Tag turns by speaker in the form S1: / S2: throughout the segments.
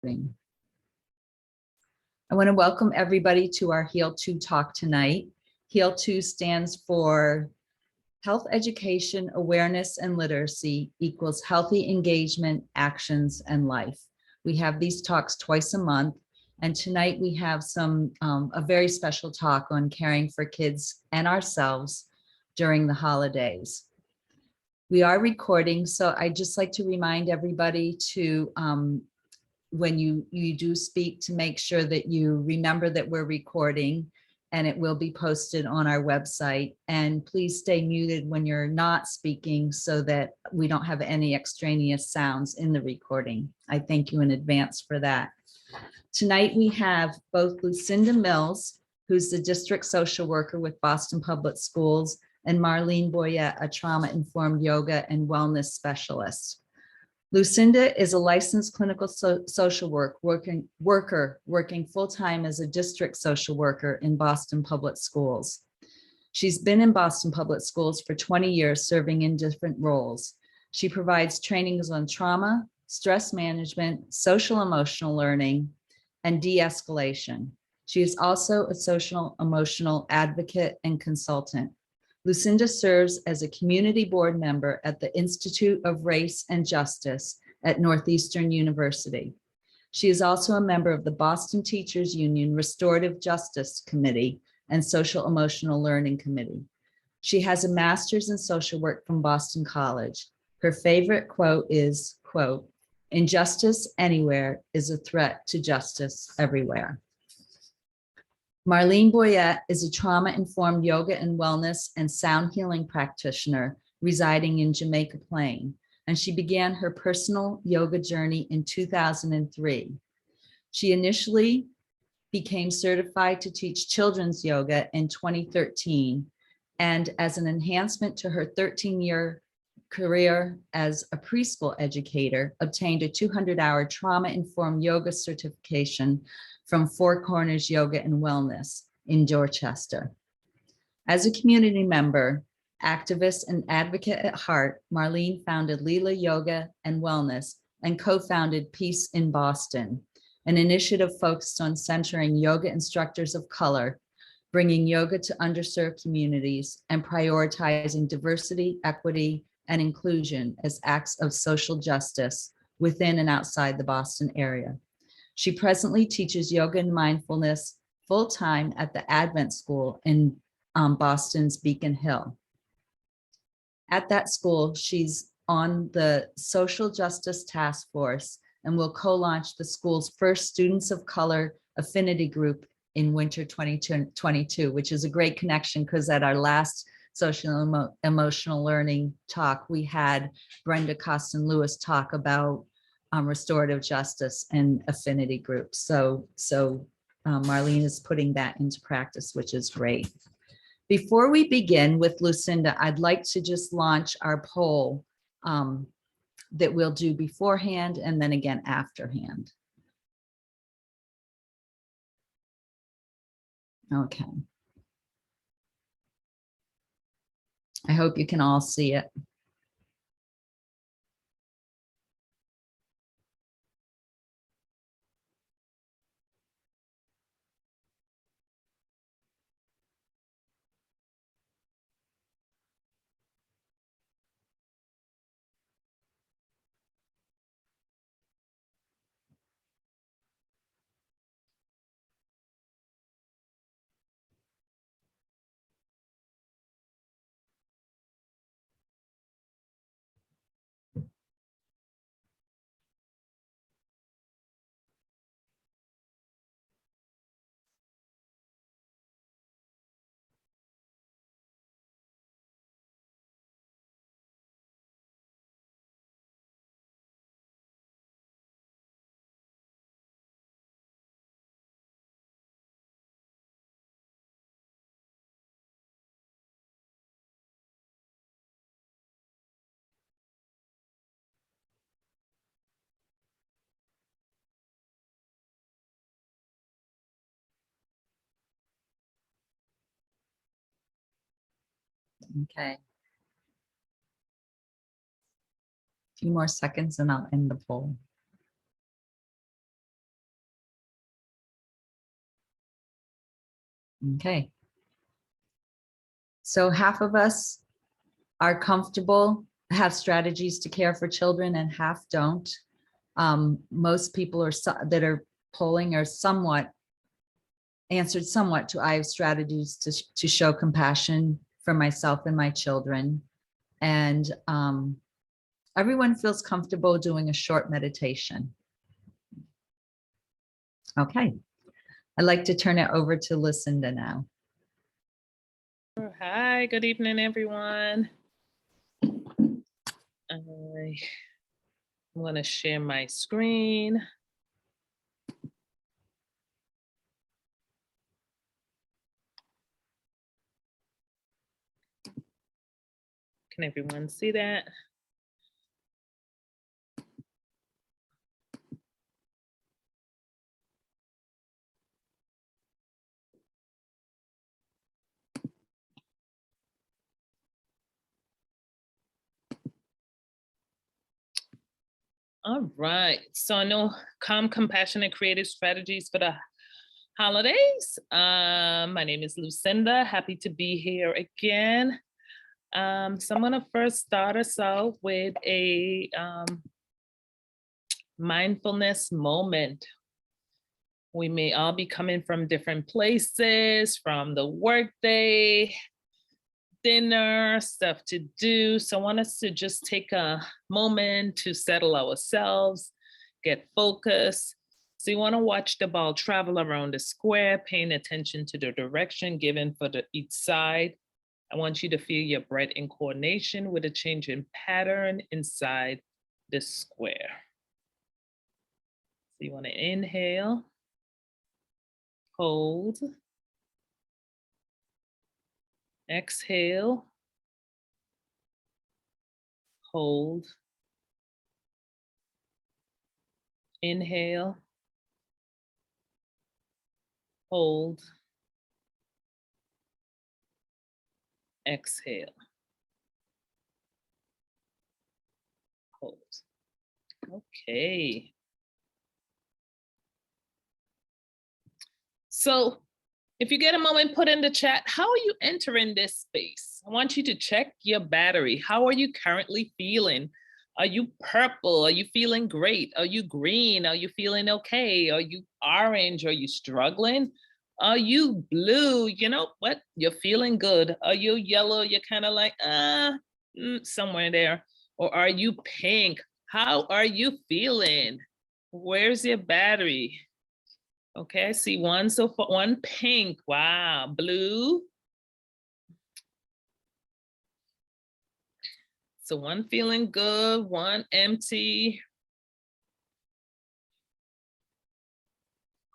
S1: I want to welcome everybody to our HEAL2 talk tonight. HEAL2 stands for Health Education, Awareness, and Literacy equals Healthy Engagement, Actions, and Life. We have these talks twice a month, and tonight we have a very special talk on caring for kids and ourselves during the holidays. We are recording, so I'd just like to remind everybody to when you do speak, to make sure that you remember that we're recording, and it will be posted on our website. And please stay muted when you're not speaking so that we don't have any extraneous sounds in the recording. I thank you in advance for that. Tonight we have both Lucinda Mills, who's the district social worker with Boston Public Schools, and Marlene Boyette, a trauma-informed yoga and wellness specialist. Lucinda is a licensed clinical social worker working full-time as a district social worker in Boston Public Schools. She's been in Boston Public Schools for 20 years, serving in different roles. She provides trainings on trauma, stress management, social emotional learning, and de-escalation. She is also a social emotional advocate and consultant. Lucinda serves as a community board member at the Institute of Race and Justice at Northeastern University. She is also a member of the Boston Teachers Union Restorative Justice Committee and Social Emotional Learning Committee. She has a master's in social work from Boston College. Her favorite quote is, quote, "Injustice anywhere is a threat to justice everywhere." Marlene Boyette is a trauma-informed yoga and wellness and sound healing practitioner residing in Jamaica Plain, and she began her personal yoga journey in 2003. She initially became certified to teach children's yoga in 2013, and as an enhancement to her 13-year career as a preschool educator, obtained a 200-hour trauma-informed yoga certification from Four Corners Yoga and Wellness in Dorchester. As a community member, activist, and advocate at heart, Marlene founded Leela Yoga and Wellness and co-founded Peace in Boston, an initiative focused on centering yoga instructors of color, bringing yoga to underserved communities, and prioritizing diversity, equity, and inclusion as acts of social justice within and outside the Boston area. She presently teaches yoga and mindfulness full-time at the Advent School in Boston's Beacon Hill. At that school, she's on the Social Justice Task Force and will co-launch the school's first Students of Color Affinity Group in winter 2022, which is a great connection because at our last social emotional learning talk, we had Brenda Costin-Lewis talk about restorative justice and affinity groups. So Marlene is putting that into practice, which is great. Before we begin with Lucinda, I'd like to just launch our poll that we'll do beforehand and then again afterhand. Okay. I hope you can all see it. Okay. A few more seconds and I'll end the poll. Okay. So half of us are comfortable, have strategies to care for children, and half don't. Most people that are polling are answered somewhat to I have strategies to show compassion for myself and my children. And everyone feels comfortable doing a short meditation. Okay. I'd like to turn it over to Lucinda now.
S2: Hi, good evening, everyone. I'm going to share my screen. Can everyone see that? All right, so I know calm, compassionate, creative strategies for the holidays. My name is Lucinda, happy to be here again. So I'm gonna first start us out with a mindfulness moment. We may all be coming from different places, from the workday, dinner, stuff to do. So I want us to just take a moment to settle ourselves, get focused. So you want to watch the ball travel around the square, paying attention to the direction given for each side. I want you to feel your breath in coordination with a change in pattern inside the square. So you want to inhale, hold, exhale, hold, inhale, hold, exhale, hold. Okay. So if you get a moment, put in the chat, how are you entering this space? I want you to check your battery. How are you currently feeling? Are you purple? Are you feeling great? Are you green? Are you feeling okay? Are you orange? Are you struggling? Are you blue? You know what? You're feeling good. Are you yellow? You're kind of like, somewhere there. Or are you pink? How are you feeling? Where's your battery? Okay, I see one so far, one pink, wow, blue. So one feeling good, one empty.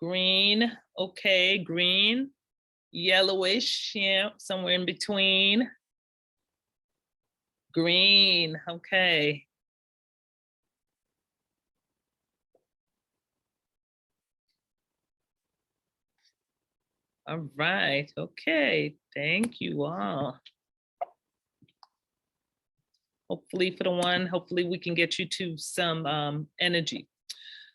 S2: Green, okay, green, yellowish, yeah, somewhere in between. Green, okay. All right, okay, thank you all. Hopefully hopefully we can get you to some energy.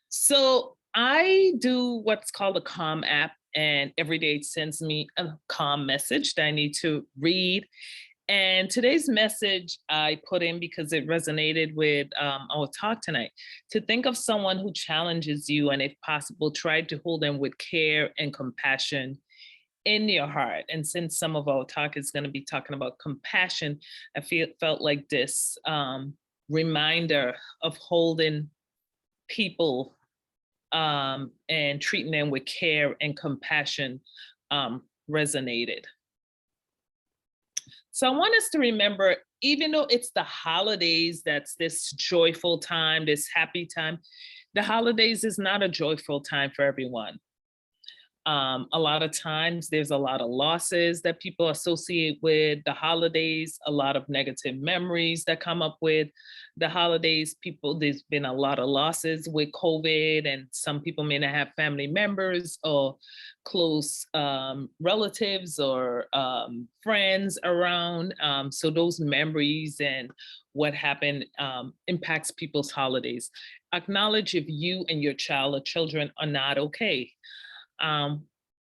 S2: So I do what's called a calm app, and every day it sends me a calm message that I need to read. And today's message I put in because it resonated with our talk tonight. To think of someone who challenges you, and if possible, try to hold them with care and compassion in your heart. And since some of our talk is going to be talking about compassion, I felt like this reminder of holding people and treating them with care and compassion resonated. So I want us to remember, even though it's the holidays, that's this joyful time, this happy time, the holidays is not a joyful time for everyone. A lot of times there's a lot of losses that people associate with the holidays, a lot of negative memories that come up with the holidays. There's been a lot of losses with COVID, and some people may not have family members or close relatives or friends around. So those memories and what happened impacts people's holidays. Acknowledge if you and your child or children are not okay.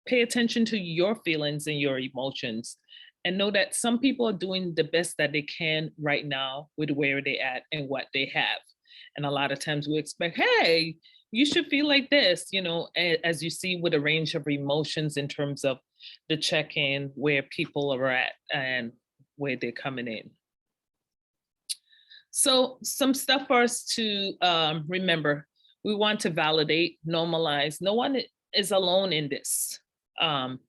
S2: Pay attention to your feelings and your emotions, and know that some people are doing the best that they can right now with where they're at and what they have. And a lot of times we expect, hey, you should feel like this, as you see with a range of emotions in terms of the check-in, where people are at and where they're coming in. So some stuff for us to remember. We want to validate, normalize. No one is alone in this. In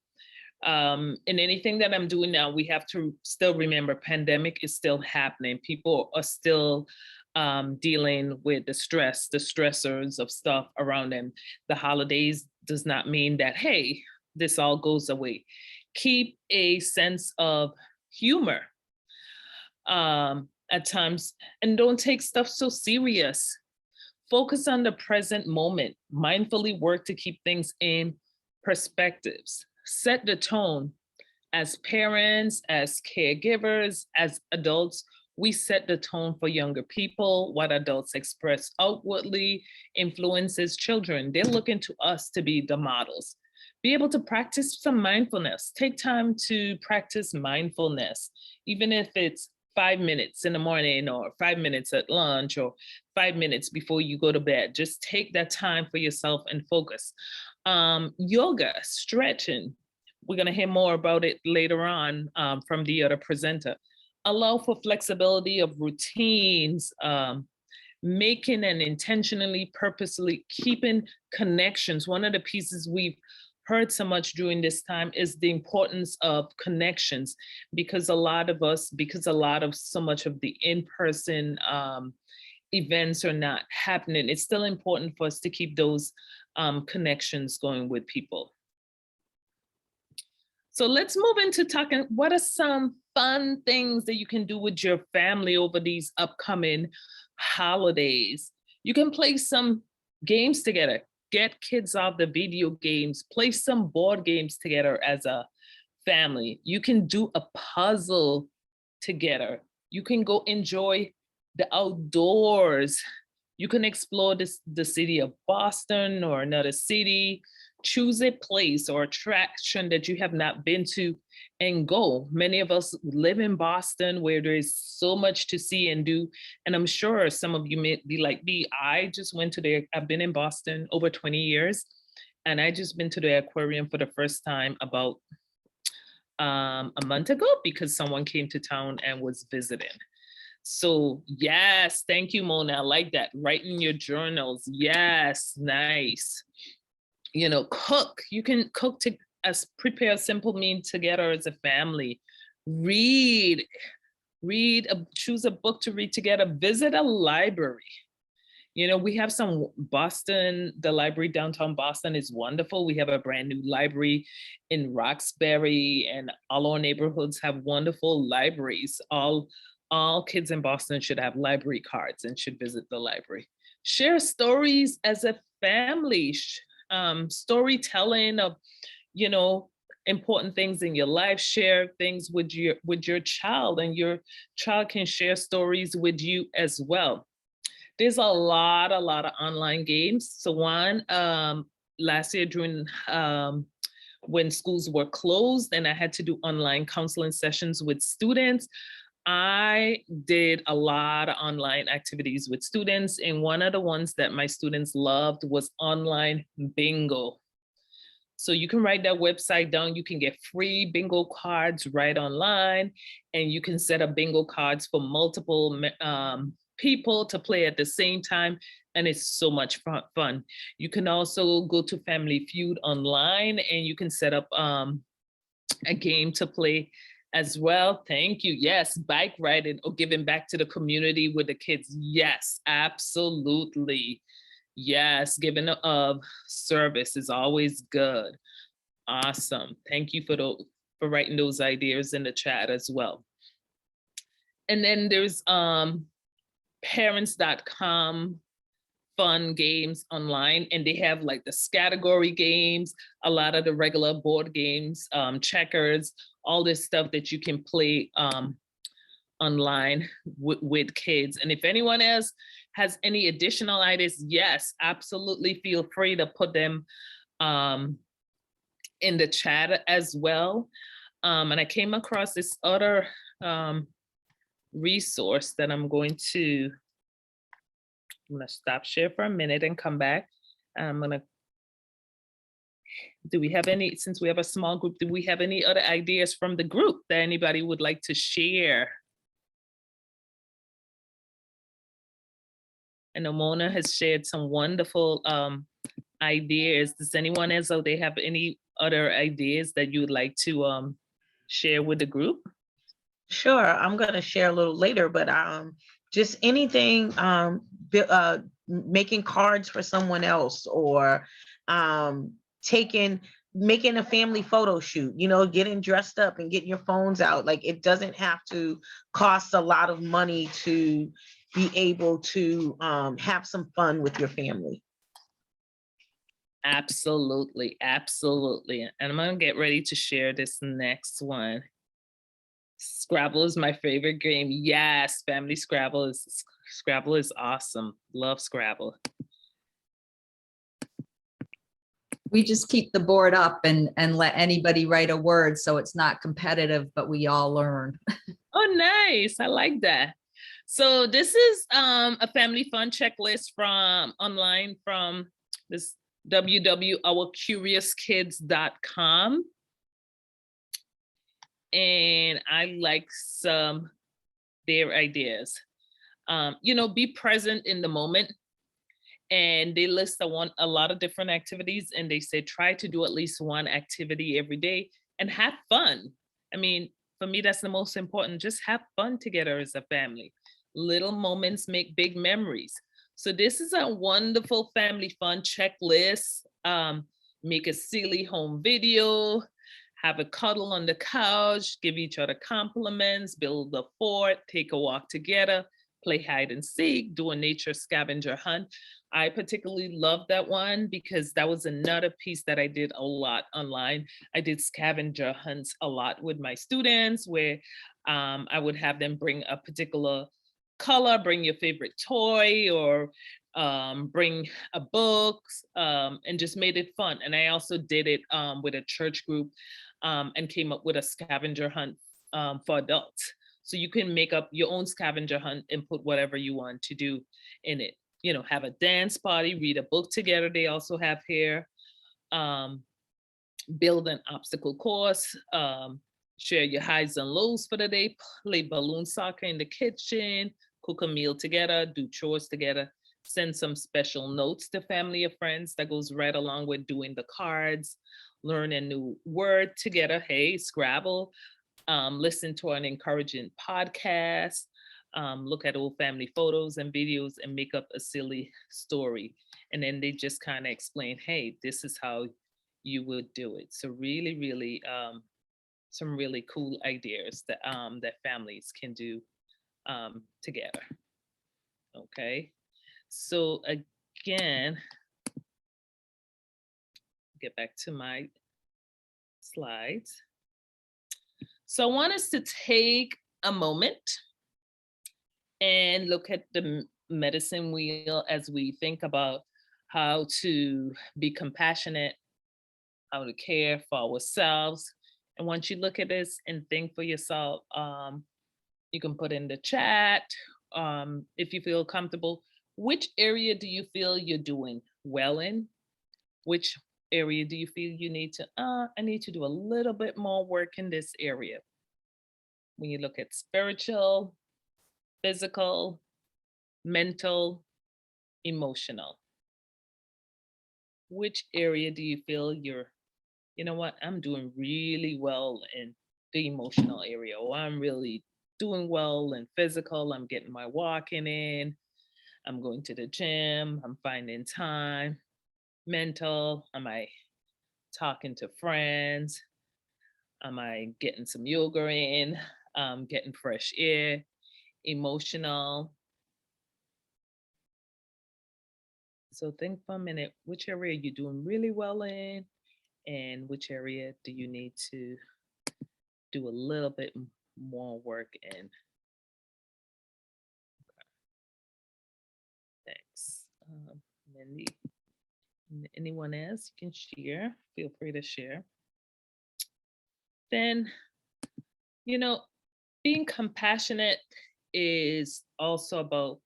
S2: anything that I'm doing now, we have to still remember pandemic is still happening. People are still dealing with the stress, the stressors of stuff around them. The holidays does not mean that, hey, this all goes away. Keep a sense of humor at times, and don't take stuff so serious. Focus on the present moment. Mindfully work to keep things in perspectives. Set the tone. As parents, as caregivers, as adults, we set the tone for younger people. What adults express outwardly influences children. They're looking to us to be the models. Be able to practice some mindfulness. Take time to practice mindfulness, even if it's 5 minutes in the morning or 5 minutes at lunch or 5 minutes before you go to bed. Just take that time for yourself and focus. Yoga, stretching. We're going to hear more about it later on from the other presenter. Allow for flexibility of routines, making and intentionally, purposely keeping connections. One of the pieces we've heard so much during this time is the importance of connections, because so much of the in-person events are not happening. It's still important for us to keep those connections going with people. So let's move into talking, what are some fun things that you can do with your family over these upcoming holidays? You can play some games together. Get kids off the video games, play some board games together as a family. You can do a puzzle together. You can go enjoy the outdoors. You can explore the city of Boston or another city. Choose a place or attraction that you have not been to and go. Many of us live in Boston, where there is so much to see and do. And I'm sure some of you may be like me. I've been in Boston over 20 years, and I just been to the aquarium for the first time about a month ago, because someone came to town and was visiting. So yes, thank you, Mona. I like that. Write in your journals. Yes, nice. Cook. You can cook to prepare a simple meal together as a family. Read, choose a book to read together. Visit a library. We have some Boston, the library downtown Boston is wonderful. We have a brand new library in Roxbury, and all our neighborhoods have wonderful libraries. All kids in Boston should have library cards and should visit the library. Share stories as a family. Storytelling of, important things in your life. Share things with your child, and your child can share stories with you as well. There's a lot of online games. So one, last year during when schools were closed and I had to do online counseling sessions with students, I did a lot of online activities with students, and one of the ones that my students loved was online bingo. So you can write that website down. You can get free bingo cards right online, and you can set up bingo cards for multiple people to play at the same time, and it's so much fun. You can also go to Family Feud online, and you can set up a game to play as well. Thank you. Yes, bike riding or giving back to the community with the kids. Yes, absolutely. Yes, giving of service is always good. Awesome. Thank you for writing those ideas in the chat as well. And then there's parents.com fun games online, and they have like the category games, a lot of the regular board games, checkers, all this stuff that you can play online with kids. And if anyone else has any additional ideas, yes, absolutely feel free to put them in the chat as well. And I came across this other resource that I'm going to stop share for a minute and come back. Do we have any, since we have a small group, do we have any other ideas from the group that anybody would like to share? And Mona has shared some wonderful ideas. Does anyone else out there have any other ideas that you would like to share with the group?
S3: Sure, I'm going to share a little later, but just anything, making cards for someone else, or making a family photo shoot, getting dressed up and getting your phones out. Like, it doesn't have to cost a lot of money to be able to have some fun with your family.
S2: Absolutely, absolutely. And I'm gonna get ready to share this next one. Scrabble is my favorite game. Yes, family Scrabble is awesome. Love Scrabble.
S1: We just keep the board up and let anybody write a word, so it's not competitive, but we all learn.
S2: Oh, nice. I like that. So this is a family fun checklist from online from this www.ourcuriouskids.com. And I like their ideas. Be present in the moment. And they list a lot of different activities, and they say try to do at least one activity every day and have fun. I mean, for me, that's the most important. Just have fun together as a family. Little moments make big memories. So this is a wonderful family fun checklist. Make a silly home video, have a cuddle on the couch, give each other compliments, build a fort, take a walk together, play hide and seek, do a nature scavenger hunt. I particularly love that one because that was another piece that I did a lot online. I did scavenger hunts a lot with my students, where I would have them bring a particular color, bring your favorite toy, or bring a book, and just made it fun. And I also did it with a church group and came up with a scavenger hunt for adults. So you can make up your own scavenger hunt and put whatever you want to do in it. Have a dance party, read a book together. They also have here, build an obstacle course, share your highs and lows for the day, play balloon soccer in the kitchen, cook a meal together, do chores together, send some special notes to family or friends that goes right along with doing the cards, learn a new word together. Hey, Scrabble. Listen to an encouraging podcast, look at old family photos and videos, and make up a silly story. And then they just kind of explain, hey, this is how you would do it. So really, really, some really cool ideas that families can do together. Okay, so again, get back to my slides. So I want us to take a moment and look at the medicine wheel as we think about how to be compassionate, how to care for ourselves. And once you look at this and think for yourself, you can put in the chat, if you feel comfortable, which area do you feel you're doing well in? Which area do you feel you need to, I need to do a little bit more work in this area? When you look at spiritual, physical, mental, emotional, which area do you feel you're, you know what, I'm doing really well in the emotional area, or I'm really doing well in physical, I'm getting my walking in, I'm going to the gym, I'm finding time. Mental, am I talking to friends? Am I getting some yoga in? Getting fresh air? Emotional. So think for a minute, which area are you doing really well in? And which area do you need to do a little bit more work in? Thanks. Mindy, anyone else, you can share. Feel free to share. then, you know, being compassionate is also about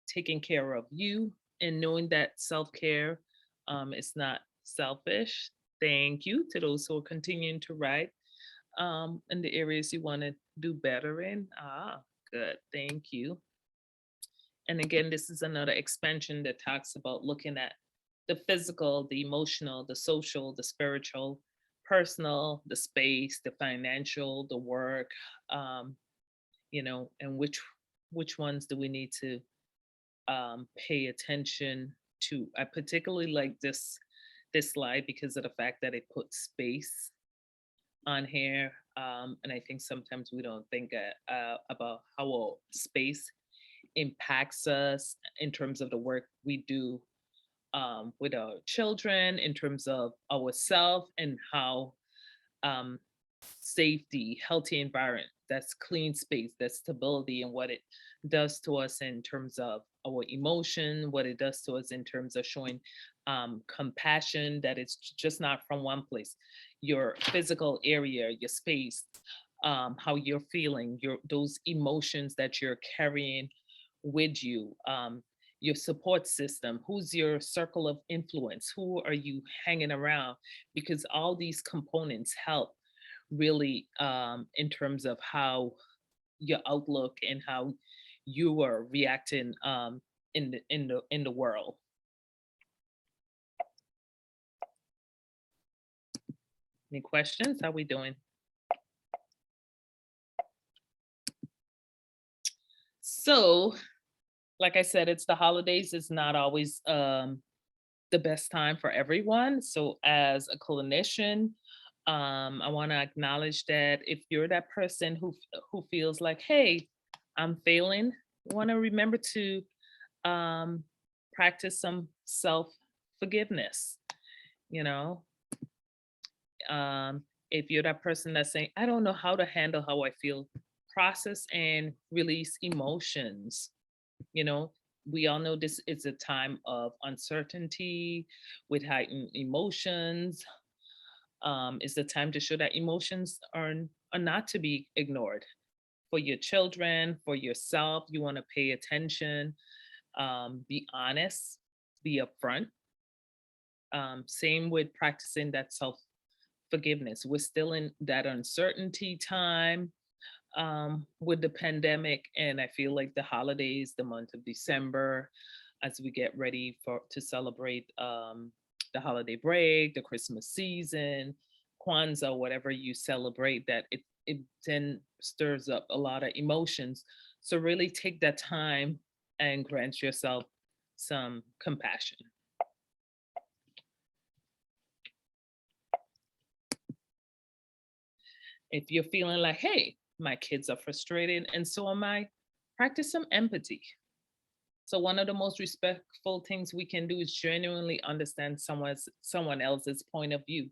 S2: taking care of you and knowing that self-care is not selfish. Thank you to those who are continuing to write in the areas you want to do better in. Ah, good. Thank you. And again, this is another expansion that talks about looking at the physical, the emotional, the social, the spiritual, personal, the space, the financial, the work, um, and which ones do we need to pay attention to. I particularly like this slide because of the fact that it puts space on here, and I think sometimes we don't think about how space impacts us in terms of the work we do with our children, in terms of ourselves, and how um, safety, healthy environment, that's clean space, that's stability, and what it does to us in terms of our emotion, what it does to us in terms of showing compassion, that it's just not from one place. Your physical area, your space, how you're feeling, those emotions that you're carrying with you, your support system, who's your circle of influence, who are you hanging around, because all these components help really in terms of how your outlook and how you are reacting in the world. Any questions? How we doing? So, like I said, it's the holidays. It's not always the best time for everyone. So, as a clinician, I want to acknowledge that if you're that person who feels like, hey, I'm failing, I want to remember to practice some self forgiveness. You know, if you're that person that's saying, I don't know how to handle how I feel, process and release emotions. You know, we all know this is a time of uncertainty with heightened emotions. It's the time to show that emotions are not to be ignored. For your children, for yourself, you want to pay attention, be honest, be upfront. Same with practicing that self forgiveness. We're still in that uncertainty time with the pandemic, and I feel like the holidays, the month of December, as we get ready to celebrate the holiday break, the Christmas season, Kwanzaa, whatever you celebrate, that it then stirs up a lot of emotions. So really take that time and grant yourself some compassion. If you're feeling like, hey, my kids are frustrated and so am I, practice some empathy. So one of the most respectful things we can do is genuinely understand someone else's point of view.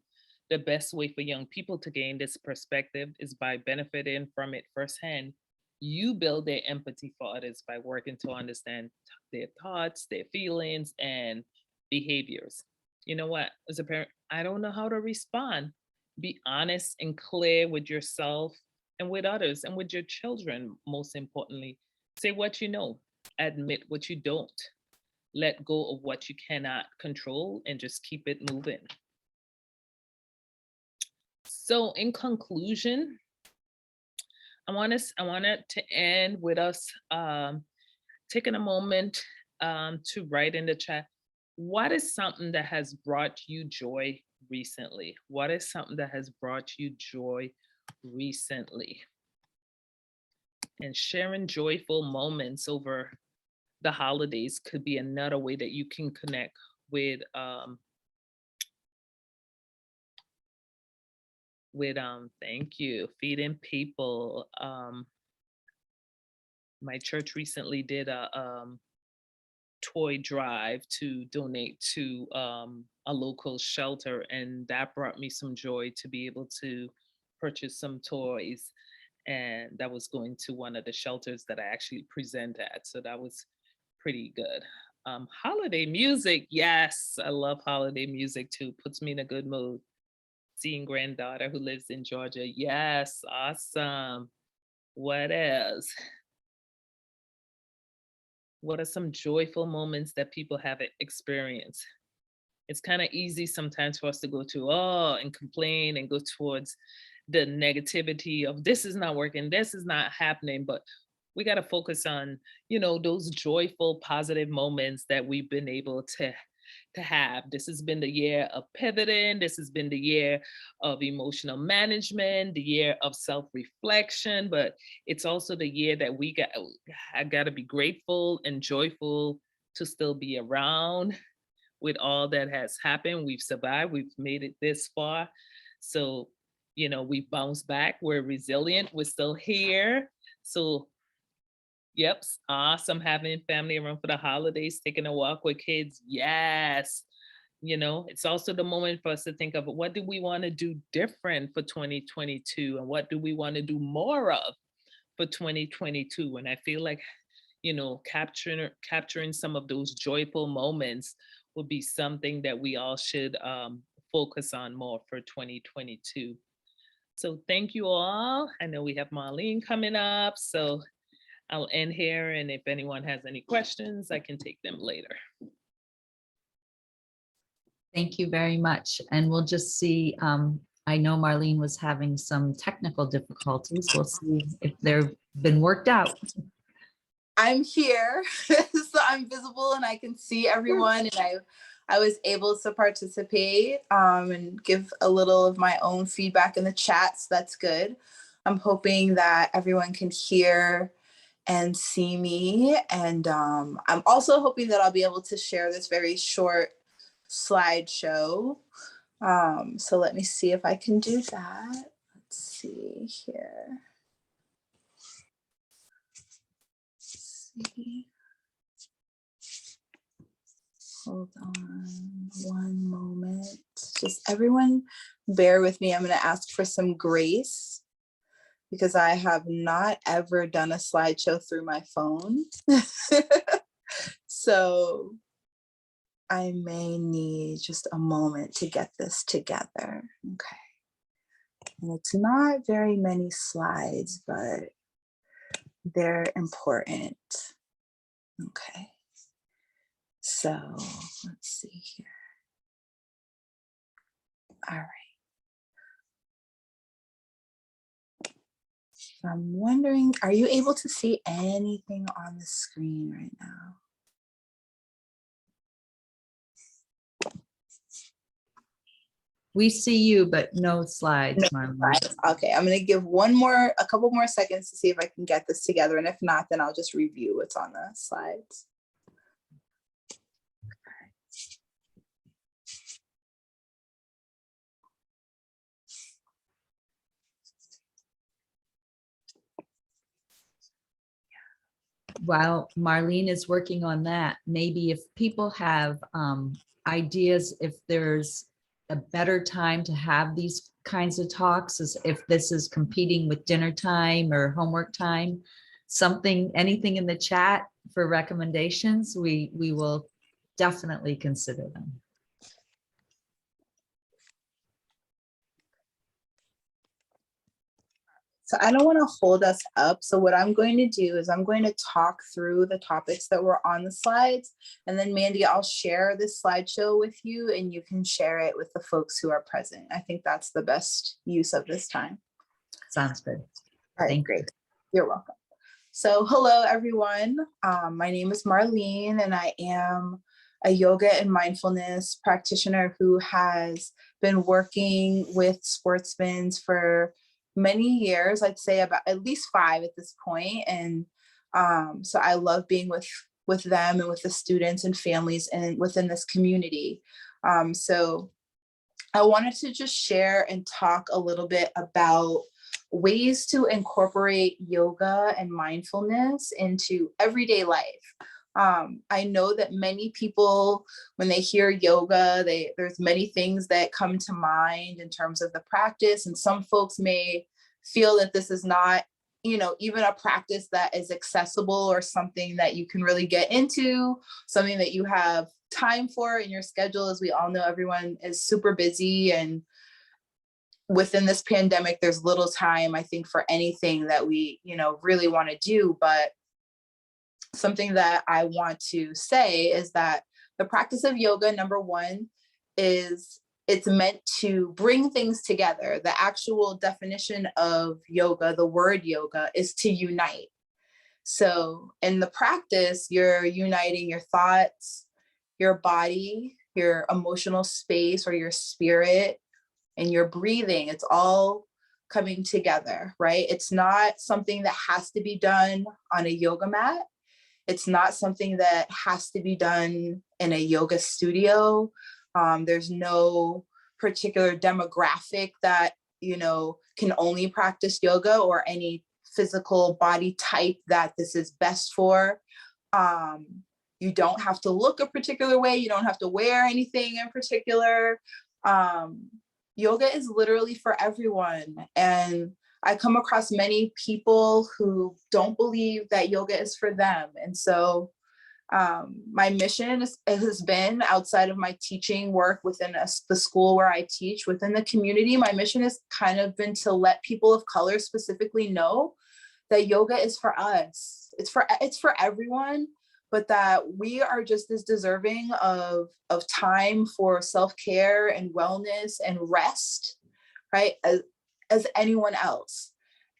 S2: The best way for young people to gain this perspective is by benefiting from it firsthand. You build their empathy for others by working to understand their thoughts, their feelings, and behaviors. You know what? As a parent, I don't know how to respond. Be honest and clear with yourself and with others and with your children, most importantly. Say what you know, admit what you don't, let go of what you cannot control, and just keep it moving. So, in conclusion, I wanted to end with us taking a moment to write in the chat, what is something that has brought you joy recently? What is something that has brought you joy recently? And sharing joyful moments over the holidays could be another way that you can connect with thank you, feeding people. My church recently did a toy drive to donate to a local shelter, and that brought me some joy to be able to purchase some toys, and that was going to one of the shelters that I actually present at, so that was pretty good. Holiday music, yes, I love holiday music too, puts me in a good mood. seeing granddaughter who lives in Georgia. Yes, awesome. What else? What are some joyful moments that people have experienced? It's kind of easy sometimes for us to go to, oh, and complain and go towards the negativity of this is not working, this is not happening. But we got to focus on, those joyful, positive moments that we've been able to have. This has been the year of pivoting. This has been the year of emotional management, the year of self-reflection, but it's also the year that I got to be grateful and joyful to still be around with all that has happened. We've survived, we've made it this far. So, we bounced back, we're resilient, we're still here. So yep, awesome having family around for the holidays, taking a walk with kids. Yes. It's also the moment for us to think of what do we want to do different for 2022 and what do we want to do more of for 2022. And I feel like, capturing some of those joyful moments would be something that we all should focus on more for 2022. So thank you all. I know we have Marlene coming up, so I'll end here, and if anyone has any questions, I can take them later.
S1: Thank you very much. And we'll just see, I know Marlene was having some technical difficulties. We'll see if they've been worked out.
S4: I'm here, so I'm visible and I can see everyone, and I was able to participate and give a little of my own feedback in the chat, so that's good. I'm hoping that everyone can hear and see me, and I'm also hoping that I'll be able to share this very short slideshow. So let me see if I can do that. Let's see here. See. Hold on one moment. Just everyone bear with me. I'm going to ask for some grace because I have not ever done a slideshow through my phone. So I may need just a moment to get this together. Okay. And it's not very many slides, but they're important. Okay. So let's see here. All right. I'm wondering, are you able to see anything on the screen right now?
S1: We see you, but no slides,
S4: No
S1: Marlene.
S4: slides. Okay, I'm gonna give a couple more seconds to see if I can get this together. And if not, then I'll just review what's on the slides.
S1: While Marlene is working on that, maybe if people have ideas, if there's a better time to have these kinds of talks, as if this is competing with dinner time or homework time, anything in the chat for recommendations, we will definitely consider them.
S4: So I don't want to hold us up. So what I'm going to do is I'm going to talk through the topics that were on the slides. And then Mandy, I'll share this slideshow with you and you can share it with the folks who are present. I think that's the best use of this time.
S1: Sounds good.
S4: All right, great. You're welcome. So hello, everyone. My name is Marlene and I am a yoga and mindfulness practitioner who has been working with Sportsmen for many years. I'd say about at least 5 at this point. And so I love being with them and with the students and families and within this community. So I wanted to just share and talk a little bit about ways to incorporate yoga and mindfulness into everyday life. I know that many people, when they hear yoga, there's many things that come to mind in terms of the practice. And some folks may feel that this is not, even a practice that is accessible or something that you can really get into, something that you have time for in your schedule. As we all know, everyone is super busy and within this pandemic, there's little time, I think, for anything that we, really want to do. But something that I want to say is that the practice of yoga, number one, is it's meant to bring things together. The actual definition of yoga, the word yoga, is to unite. So in the practice, you're uniting your thoughts, your body, your emotional space or your spirit, and your breathing. It's all coming together, right? It's not something that has to be done on a yoga mat. It's not something that has to be done in a yoga studio. There's no particular demographic that, can only practice yoga, or any physical body type that this is best for. You don't have to look a particular way. You don't have to wear anything in particular. Yoga is literally for everyone. And I come across many people who don't believe that yoga is for them. And so my mission has been, outside of my teaching work within the school where I teach, within the community, my mission has kind of been to let people of color specifically know that yoga is for us. It's for everyone, but that we are just as deserving of time for self-care and wellness and rest, right, as anyone else.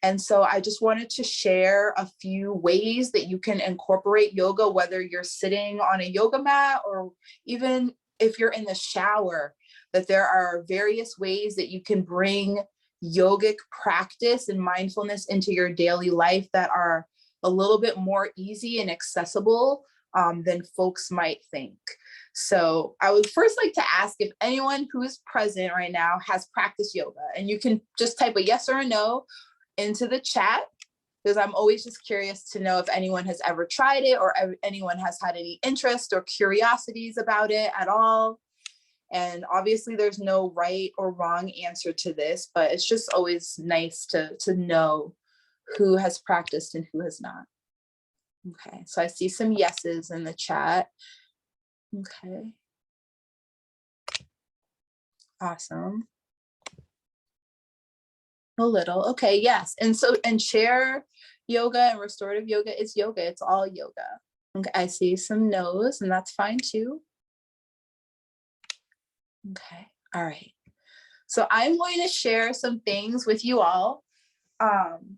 S4: And so I just wanted to share a few ways that you can incorporate yoga, whether you're sitting on a yoga mat or even if you're in the shower, that there are various ways that you can bring yogic practice and mindfulness into your daily life that are a little bit more easy and accessible than folks might think. So I would first like to ask if anyone who is present right now has practiced yoga, and you can just type a yes or a no into the chat, because I'm always just curious to know if anyone has ever tried it, or anyone has had any interest or curiosities about it at all. And obviously there's no right or wrong answer to this, but it's just always nice to know who has practiced and who has not. Okay, so I see some yeses in the chat. Okay. Awesome. A little. Okay, yes. And chair yoga and restorative yoga is yoga. It's all yoga. Okay, I see some no's, and that's fine too. Okay, all right. So I'm going to share some things with you all.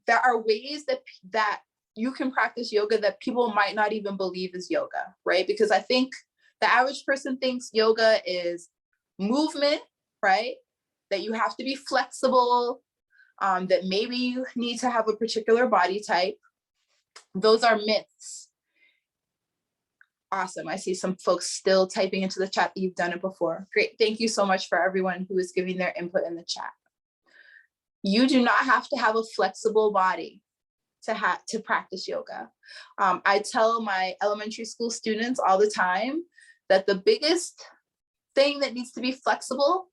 S4: There are ways that you can practice yoga that people might not even believe is yoga, right? Because I think the average person thinks yoga is movement, right? That you have to be flexible, that maybe you need to have a particular body type. Those are myths. Awesome. I see some folks still typing into the chat that you've done it before. Great. Thank you so much for everyone who is giving their input in the chat. You do not have to have a flexible body to practice yoga. I tell my elementary school students all the time that the biggest thing that needs to be flexible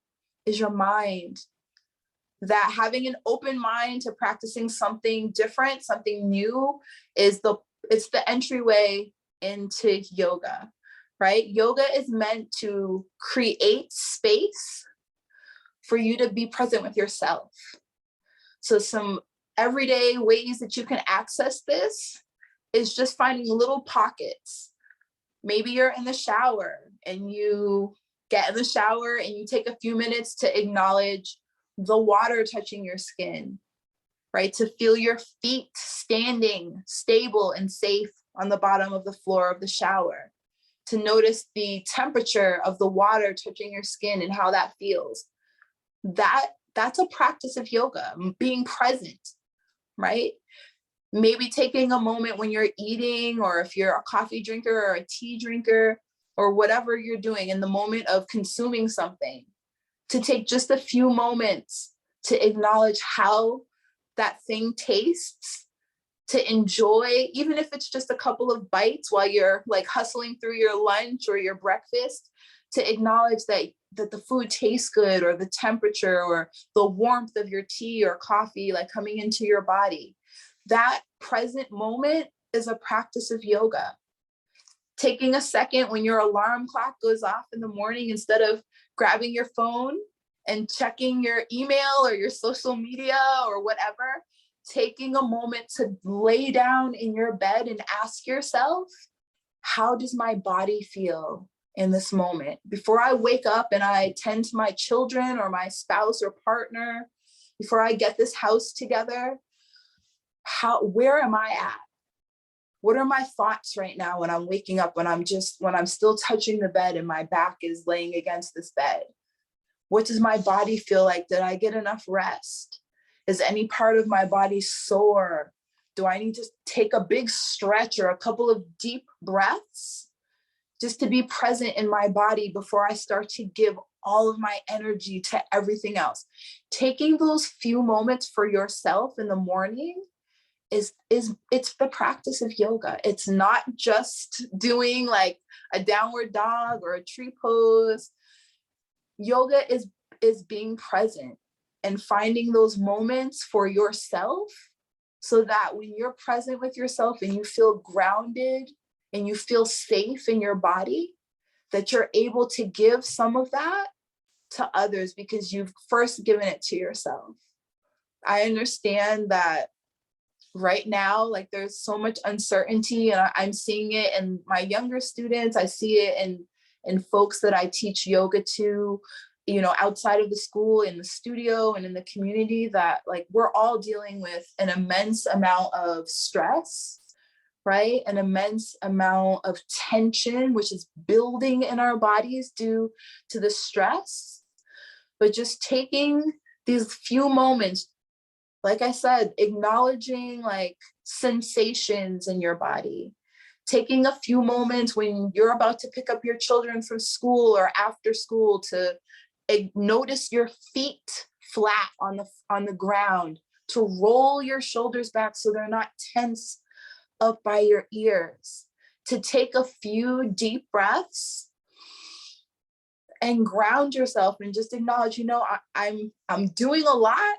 S4: is your mind. That having an open mind to practicing something different, something new, it's the entryway into yoga, right? Yoga is meant to create space for you to be present with yourself. So some everyday ways that you can access this is just finding little pockets. Maybe you're in the shower and you get in the shower and you take a few minutes to acknowledge the water touching your skin, right? To feel your feet standing stable and safe on the bottom of the floor of the shower. To notice the temperature of the water touching your skin and how that feels. That's a practice of yoga, being present, right? Maybe taking a moment when you're eating, or if you're a coffee drinker or a tea drinker, or whatever you're doing in the moment of consuming something, to take just a few moments to acknowledge how that thing tastes, to enjoy, even if it's just a couple of bites while you're like hustling through your lunch or your breakfast, to acknowledge that the food tastes good, or the temperature or the warmth of your tea or coffee like coming into your body. That present moment is a practice of yoga. Taking a second when your alarm clock goes off in the morning, instead of grabbing your phone and checking your email or your social media or whatever, taking a moment to lay down in your bed and ask yourself, how does my body feel in this moment? Before I wake up and I tend to my children or my spouse or partner, before I get this house together, where am I at? What are my thoughts right now when I'm waking up, when I'm still touching the bed and my back is laying against this bed? What does my body feel like? Did I get enough rest? Is any part of my body sore? Do I need to take a big stretch or a couple of deep breaths just to be present in my body before I start to give all of my energy to everything else? Taking those few moments for yourself in the morning it's the practice of yoga. It's not just doing like a downward dog or a tree pose. Yoga is being present and finding those moments for yourself, so that when you're present with yourself and you feel grounded and you feel safe in your body, that you're able to give some of that to others because you've first given it to yourself. I understand that right now, like there's so much uncertainty, and I'm seeing it in my younger students. I see it in folks that I teach yoga to, outside of the school, in the studio and in the community, that like we're all dealing with an immense amount of stress, right? An immense amount of tension, which is building in our bodies due to the stress. But just taking these few moments, like I said, acknowledging like sensations in your body, taking a few moments when you're about to pick up your children from school or after school to notice your feet flat on the ground, to roll your shoulders back so they're not tense up by your ears, to take a few deep breaths and ground yourself and just acknowledge, I'm doing a lot,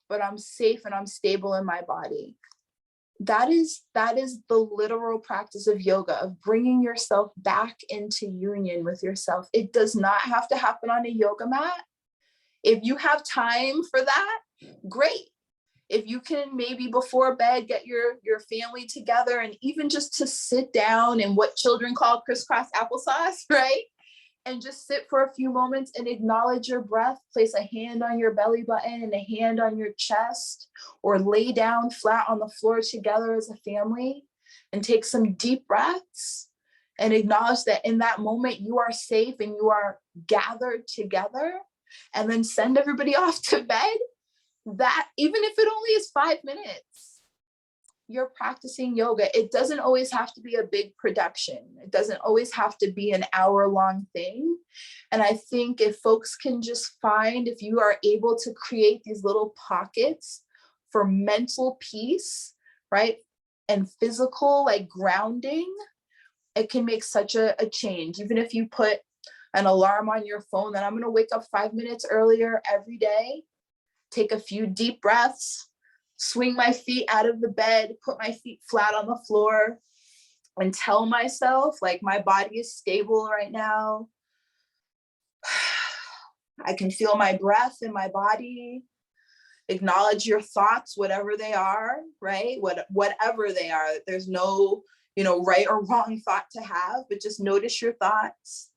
S4: but I'm safe and I'm stable in my body. That is the literal practice of yoga, of bringing yourself back into union with yourself. It does not have to happen on a yoga mat. If you have time for that, great. If you can maybe before bed get your family together and even just to sit down in what children call crisscross applesauce, right? And just sit for a few moments and acknowledge your breath. Place a hand on your belly button and a hand on your chest, or lay down flat on the floor together as a family and take some deep breaths and acknowledge that in that moment you are safe and you are gathered together, and then send everybody off to bed. That even if it only is 5 minutes, you're practicing yoga. It doesn't always have to be a big production. It doesn't always have to be an hour-long thing. And I think if folks can just find, if you are able to create these little pockets for mental peace, right? And physical, like grounding, it can make such a change. Even if you put an alarm on your phone that I'm going to wake up 5 minutes earlier every day, take a few deep breaths, swing my feet out of the bed, put my feet flat on the floor, and tell myself like my body is stable right now. I can feel my breath in my body. Acknowledge your thoughts, whatever they are, right? Whatever they are. There's no, right or wrong thought to have, but just notice your thoughts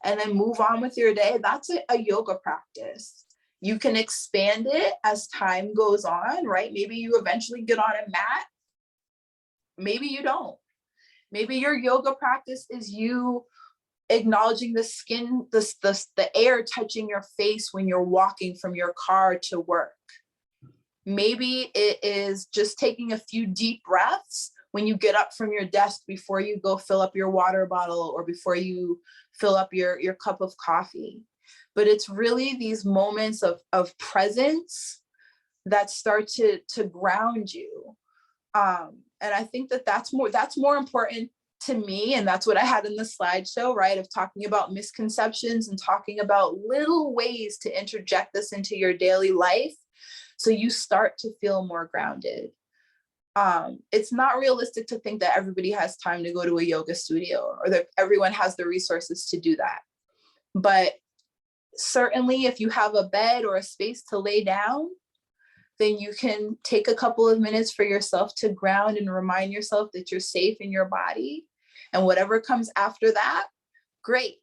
S4: and then move on with your day. That's a yoga practice. You can expand it as time goes on, right? Maybe you eventually get on a mat. Maybe you don't. Maybe your yoga practice is you acknowledging the skin, the air touching your face when you're walking from your car to work. Maybe it is just taking a few deep breaths when you get up from your desk before you go fill up your water bottle or before you fill up your cup of coffee. But it's really these moments of presence that start to ground you. And I think that's more important to me. And that's what I had in the slideshow, right? Of talking about misconceptions and talking about little ways to interject this into your daily life, so you start to feel more grounded. It's not realistic to think that everybody has time to go to a yoga studio or that everyone has the resources to do that. But certainly if you have a bed or a space to lay down, then you can take a couple of minutes for yourself to ground and remind yourself that you're safe in your body. And whatever comes after that, great.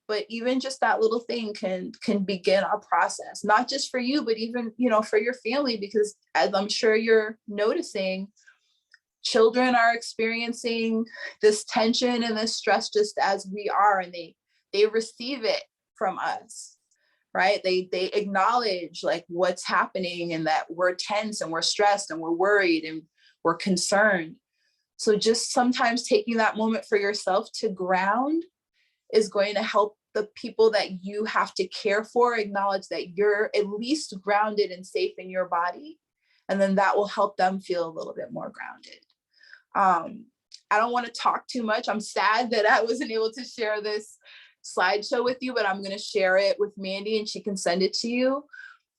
S4: But even just that little thing can begin a process, not just for you, but even, for your family, because as I'm sure you're noticing, children are experiencing this tension and this stress just as we are, and they receive it from us, right? They acknowledge like what's happening and that we're tense and we're stressed and we're worried and we're concerned. So just sometimes taking that moment for yourself to ground is going to help the people that you have to care for acknowledge that you're at least grounded and safe in your body. And then that will help them feel a little bit more grounded. I don't want to talk too much. I'm sad that I wasn't able to share this slideshow with you, but I'm going to share it with Mandy and she can send it to you.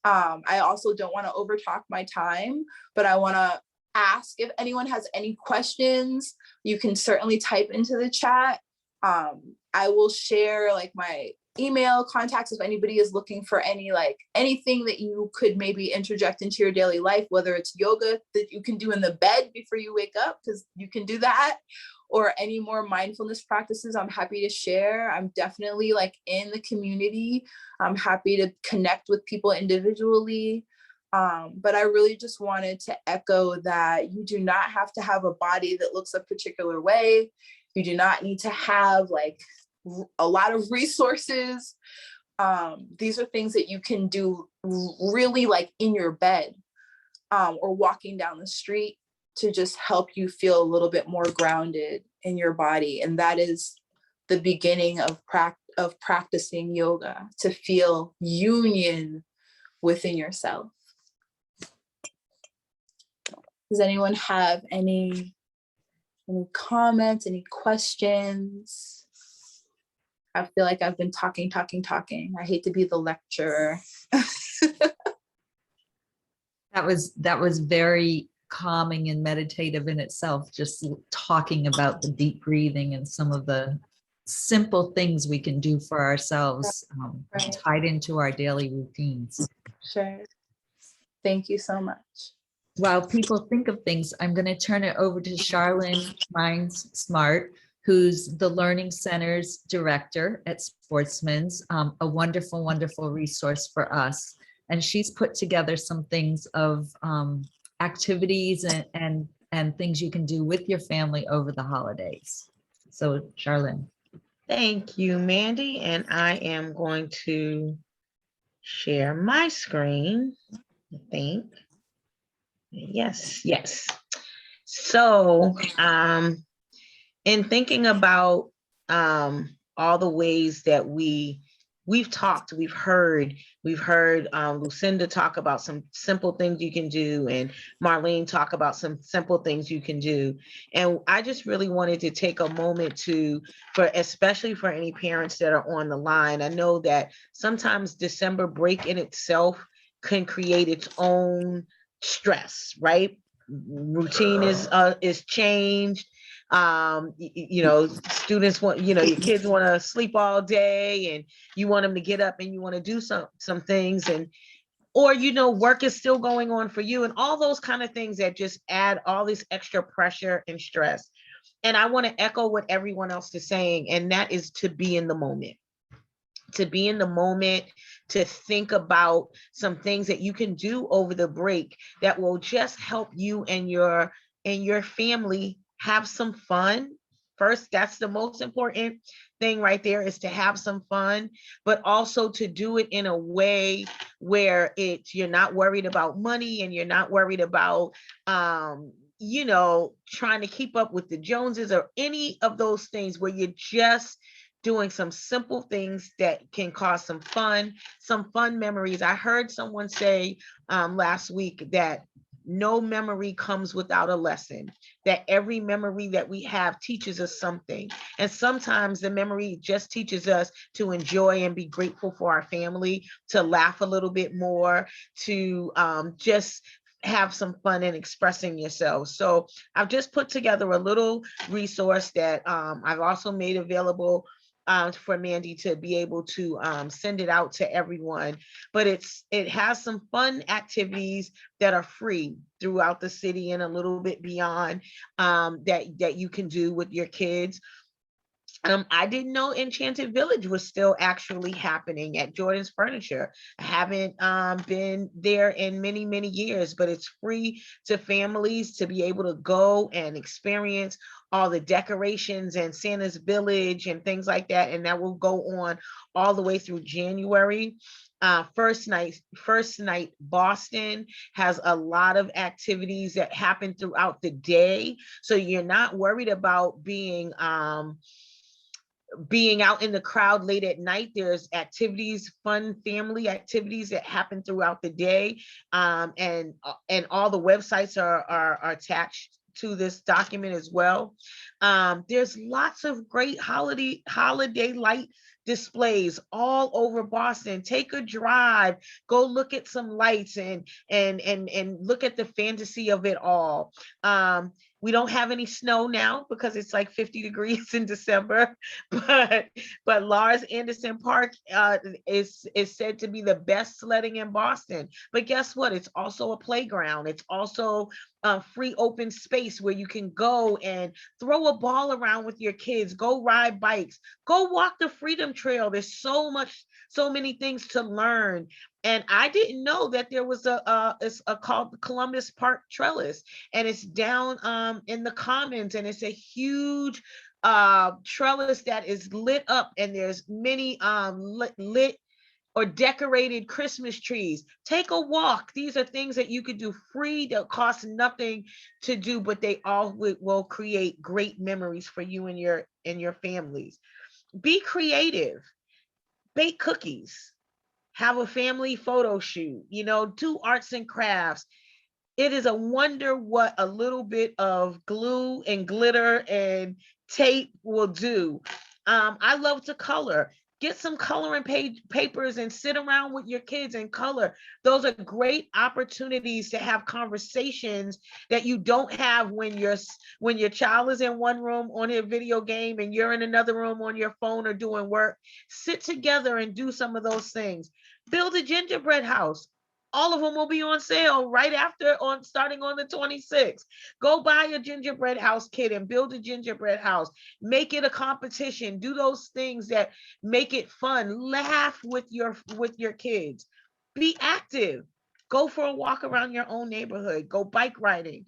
S4: I also don't want to overtalk my time, but I want to ask if anyone has any questions. You can certainly type into the chat. I will share like my email contacts if anybody is looking for anything that you could maybe interject into your daily life, whether it's yoga that you can do in the bed before you wake up, because you can do that, or any more mindfulness practices. I'm happy to share. I'm definitely in the community. I'm happy to connect with people individually. But I really just wanted to echo that you do not have to have a body that looks a particular way. You do not need to have a lot of resources. These are things that you can do really in your bed or walking down the street to just help you feel a little bit more grounded in your body. And that is the beginning of practicing yoga, to feel union within yourself. Does anyone have any comments, any questions? I feel like I've been talking. I hate to be the lecturer.
S1: That was very calming and meditative in itself, just talking about the deep breathing and some of the simple things we can do for ourselves,
S4: Right.
S1: tied into our daily routines.
S4: Sure. Thank you so much.
S1: While people think of things, I'm going to turn it over to Charlene Mines Smart, who's the Learning Center's director at Sportsmen's, a wonderful, wonderful resource for us. And she's put together some things of activities and things you can do with your family over the holidays. So Charlene.
S3: Thank you, Mandy. And I am going to share my screen, I think. Yes. So in thinking about all the ways that we've talked, we've heard Lucinda talk about some simple things you can do, and Marlene talk about some simple things you can do. And I just really wanted to take a moment especially for any parents that are on the line. I know that sometimes December break in itself can create its own stress, right? Routine is changed. Students want, your kids want to sleep all day and you want them to get up and you want to do some things, or work is still going on for you, and all those kind of things that just add all this extra pressure and stress. And I want to echo what everyone else is saying, and that is to be in the moment. To be in the moment, to think about some things that you can do over the break that will just help you and your family have some fun. First, that's the most important thing right there, is to have some fun, but also to do it in a way where you're not worried about money, and you're not worried about trying to keep up with the Joneses or any of those things, where you're just doing some simple things that can cause some fun memories. I heard someone say last week that no memory comes without a lesson, that every memory that we have teaches us something. And sometimes the memory just teaches us to enjoy and be grateful for our family, to laugh a little bit more, to just have some fun in expressing yourselves. So I've just put together a little resource that I've also made available for Mandy to be able to send it out to everyone. But it has some fun activities that are free throughout the city and a little bit beyond, that you can do with your kids. I didn't know Enchanted Village was still actually happening at Jordan's Furniture. I haven't been there in many, many years, but it's free to families to be able to go and experience all the decorations and Santa's Village and things like that. And that will go on all the way through January. First night Boston has a lot of activities that happen throughout the day. So you're not worried about being out in the crowd late at night. There's activities, fun family activities that happen throughout the day. And all the websites are attached to this document as well. There's lots of great holiday light displays all over Boston. Take a drive, go look at some lights and look at the fantasy of it all. We don't have any snow now because it's like 50 degrees in December, but Lars Anderson Park is said to be the best sledding in Boston. But guess what? It's also a playground. It's also a free open space where you can go and throw a ball around with your kids, go ride bikes, go walk the Freedom Trail. There's so many things to learn. And I didn't know that there was it's called the Columbus Park Trellis, and it's down in the Commons, and it's a huge trellis that is lit up, and there's many lit or decorated Christmas trees. Take a walk. These are things that you could do free, that cost nothing to do, but they all will create great memories for you and your families. Be creative. Bake cookies. Have a family photo shoot, do arts and crafts. It is a wonder what a little bit of glue and glitter and tape will do. I love to color. Get some coloring papers and sit around with your kids and color. Those are great opportunities to have conversations that you don't have when your child is in one room on a video game and you're in another room on your phone or doing work. Sit together and do some of those things. Build a gingerbread house. All of them will be on sale right after, starting on the 26th. Go buy a gingerbread house kit and build a gingerbread house. Make it a competition. Do those things that make it fun. Laugh with your kids. Be active. Go for a walk around your own neighborhood. Go bike riding.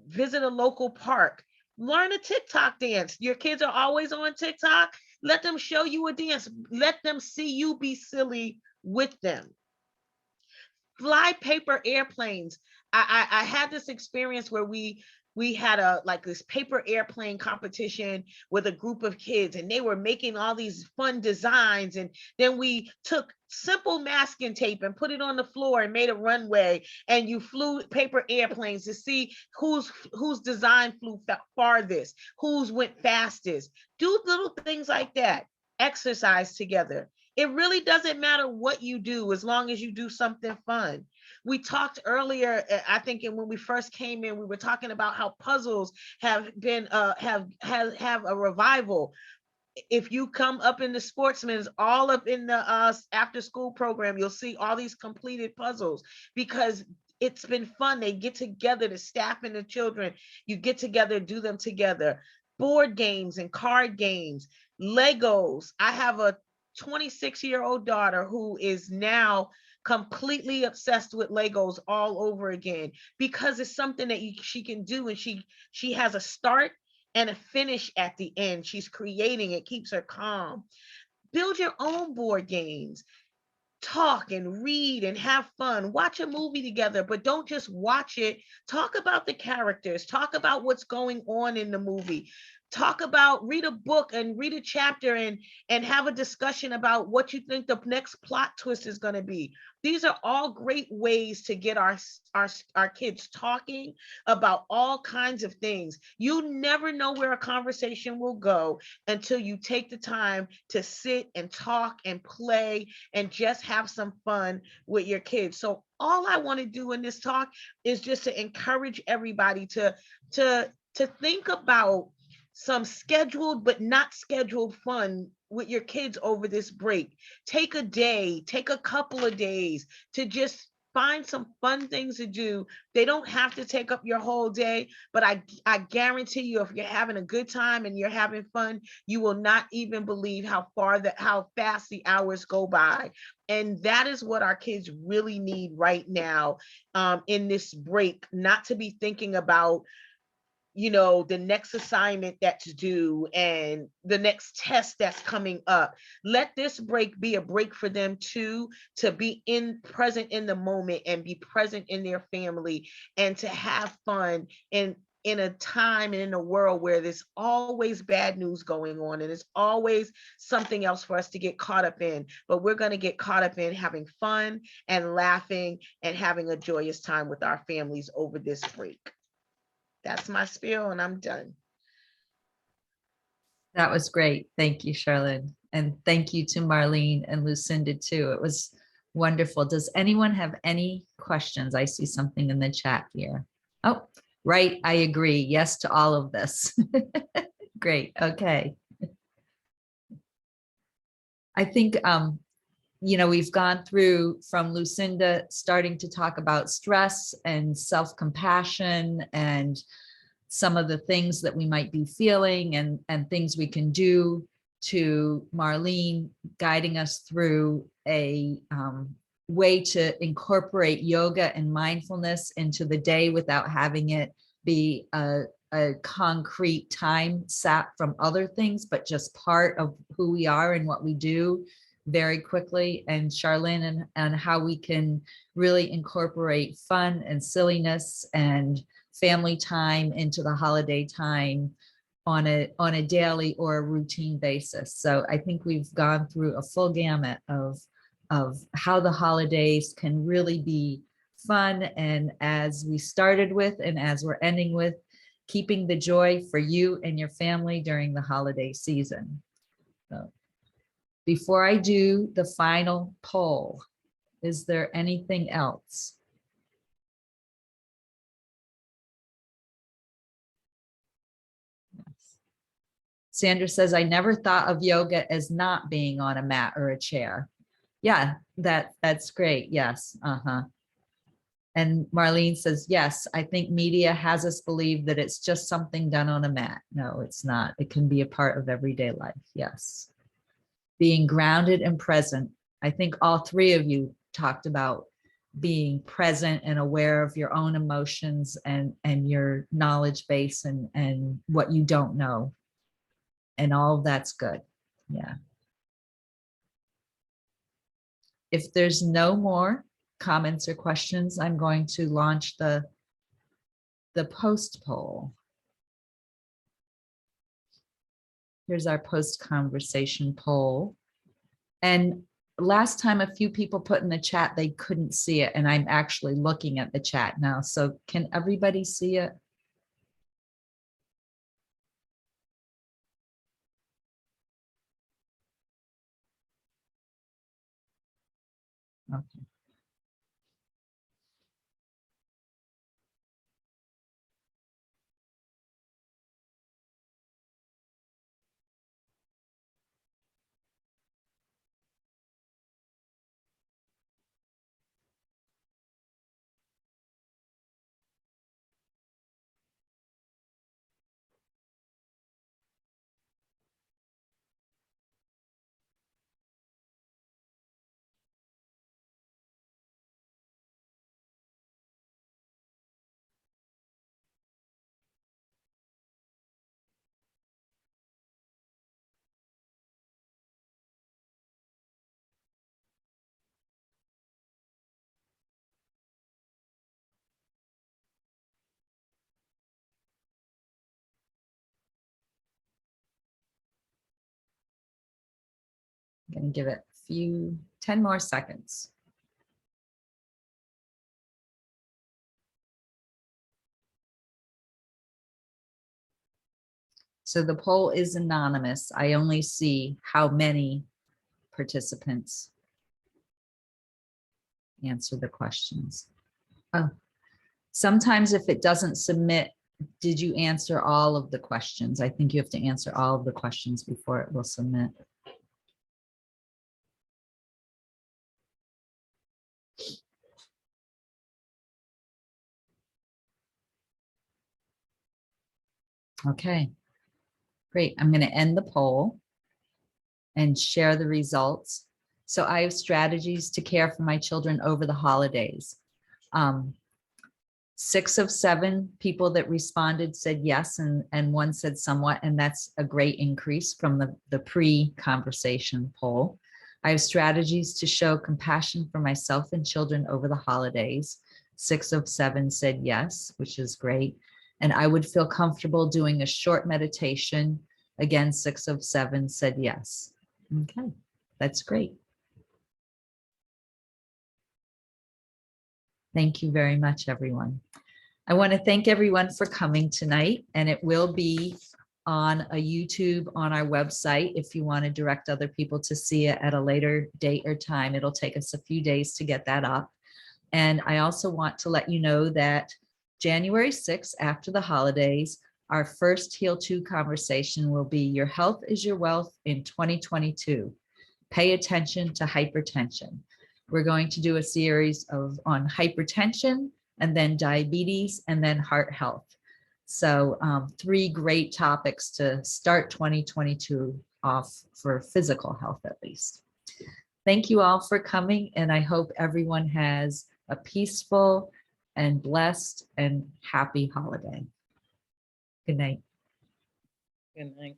S3: Visit a local park. Learn a TikTok dance. Your kids are always on TikTok. Let them show you a dance. Let them see you be silly with them. Fly paper airplanes. I had this experience where we had this paper airplane competition with a group of kids, and they were making all these fun designs, and then we took simple masking tape and put it on the floor and made a runway, and you flew paper airplanes to see whose design flew farthest, whose went fastest. Do little things like that. Exercise together. It really doesn't matter what you do as long as you do something fun. We talked earlier, I think when we first came in, we were talking about how puzzles have been have a revival. If you come up in the Sportsmen's, all up in the after school program, you'll see all these completed puzzles because it's been fun. They get together, the staff and the children, you get together, do them together. Board games and card games, Legos. I have a 26-year-old daughter who is now completely obsessed with Legos all over again because it's something that she can do, and she has a start and a finish at the end. She's creating, it keeps her calm. Build your own board games. Talk and read and have fun. Watch a movie together, but don't just watch it. Talk about the characters. Talk about what's going on in the movie. Read a book and read a chapter and have a discussion about what you think the next plot twist is going to be. These are all great ways to get our kids talking about all kinds of things. You never know where a conversation will go until you take the time to sit and talk and play and just have some fun with your kids. So all I want to do in this talk is just to encourage everybody to think about some scheduled but not scheduled fun with your kids over this break. Take a day, take a couple of days to just find some fun things to do. They don't have to take up your whole day, but I guarantee you, if you're having a good time and you're having fun, you will not even believe how fast the hours go by. And that is what our kids really need right now, in this break, not to be thinking about, the next assignment that's due and the next test that's coming up. Let this break be a break for them too, to be present in the moment and be present in their family and to have fun in a time and in a world where there's always bad news going on and there's always something else for us to get caught up in. But we're going to get caught up in having fun and laughing and having a joyous time with our families over this break. That's my spiel, and I'm done.
S1: That was great. Thank you, Charlene. And thank you to Marlene and Lucinda too. It was wonderful. Does anyone have any questions? I see something in the chat here. Oh, right. I agree. Yes to all of this. Great. Okay. I think, we've gone through from Lucinda starting to talk about stress and self-compassion and some of the things that we might be feeling and things we can do, to Marlene guiding us through a way to incorporate yoga and mindfulness into the day without having it be a concrete time sap from other things, but just part of who we are and what we do very quickly. And Charlene and how we can really incorporate fun and silliness and family time into the holiday time on a daily or a routine basis. So I think we've gone through a full gamut of how the holidays can really be fun. And as we started with, and as we're ending with, keeping the joy for you and your family during the holiday season. So before I do the final poll, is there anything else? Sandra says, I never thought of yoga as not being on a mat or a chair. Yeah, that's great. Yes. And Marlene says, yes, I think media has us believe that it's just something done on a mat. No, it's not. It can be a part of everyday life. Yes. Being grounded and present. I think all three of you talked about being present and aware of your own emotions and your knowledge base and what you don't know. And all of that's good. Yeah. If there's no more comments or questions, I'm going to launch the post poll. Here's our post conversation poll. And last time a few people put in the chat they couldn't see it, and I'm actually looking at the chat now. So can everybody see it? Okay. I'm going to give it 10 more seconds. So the poll is anonymous. I only see how many participants answer the questions. Oh, sometimes if it doesn't submit, did you answer all of the questions? I think you have to answer all of the questions before it will submit. Okay, great. I'm going to end the poll and share the results. So I have strategies to care for my children over the holidays. 6 of 7 people that responded said yes, and 1 said somewhat, and that's a great increase from the pre-conversation poll. I have strategies to show compassion for myself and children over the holidays. 6 of 7 said yes, which is great. And I would feel comfortable doing a short meditation. Again, 6 of 7 said yes. Okay, that's great. Thank you very much, everyone. I want to thank everyone for coming tonight, and it will be on a YouTube on our website. If you want to direct other people to see it at a later date or time, it'll take us a few days to get that up. And I also want to let you know that January 6th, after the holidays, our first HEAL2 conversation will be Your Health is Your Wealth in 2022. Pay attention to hypertension. We're going to do a series on hypertension, and then diabetes, and then heart health. So 3 great topics to start 2022 off for physical health, at least. Thank you all for coming, and I hope everyone has a peaceful and blessed and happy holiday. Good night.
S2: Good night.